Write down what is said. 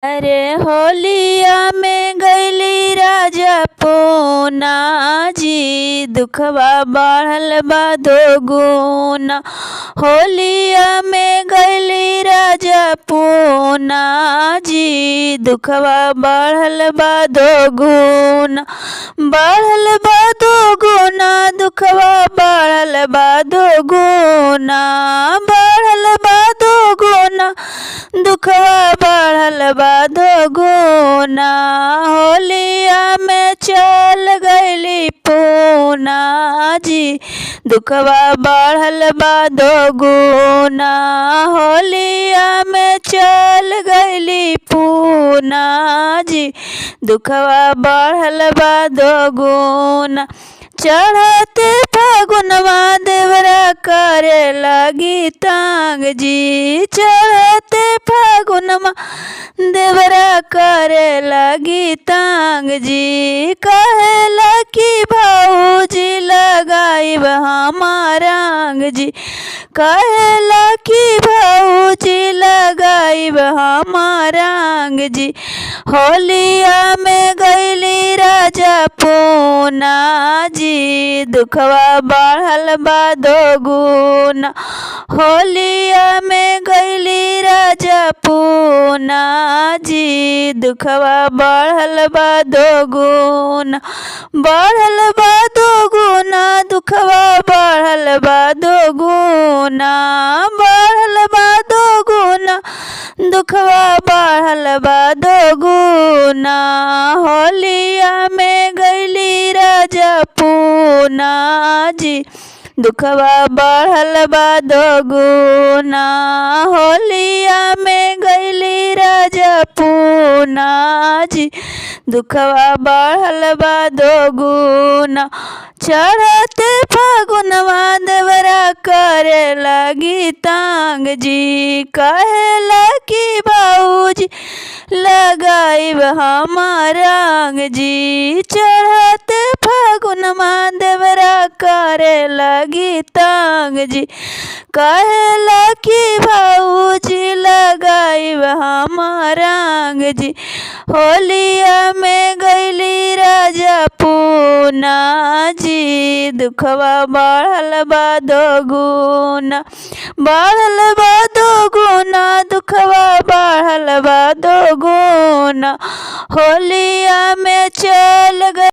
अरे होलिया में गइली राजा पूना जी, दुखवा बढ़ल बा दोगुना। होलिया में गइली राजा पूना जी, दुखवा बढ़ल बा दोगुना। बढ़ल बा दोगुना, दुखवा बढ़ल बा दोगुना। बढ़ल बा दोगुना, दुखवा बढ़ल बा दोगुना। होलिया में चल गइली पूना जी, दुखवा बढ़ल बा दोगुना। होलिया में चल गइली पूना जी, दुखवा बढ़ल बा दोगुना। चढ़ते फागुनवा देवरा करे लगी तांग जी। चढ़ते फागुनवा देवरा करे लगी तांग जी। कहेला कि भाऊजी लगाइब हमारा रंग जी। कहेला कि भाऊजी लगाइब हमारा रंग जी। होलिया में गइली राजा पूना जी, दुखवा बढ़ल बा दोगुना। होलिया में गइली राजा पूना जी, दुखवा बढ़ल बा दोगुना। बढ़ल बा दोगुना, दुखवा बढ़ल बा दोगुना। बढ़ल बा दोगुना, दुखवा बढ़ल बा दोगुना। होलिया में गइली राजा पूना जी, दुखवा बढ़ल बा दोगुना। होलिया में गइली राजा पूना जी, दुखवा बढ़ल बा दोगुना। चढ़ते फागुनवा देवरा करे लगी तांग जी। कहेला कि भाऊजी लगाइब हमारा रंग जी। चढ़ते फागुनवा देवरा करे लगी तांग जी। कहेला कि भाऊजी लगाइब हमारा रंग जी। होलिया में गइली राजा पूना जी, दुखवा बढ़ल बा दोगुना। बढ़ल बा दोगुना, दुखवा बढ़ल बा दोगुना। होलिया में चल गए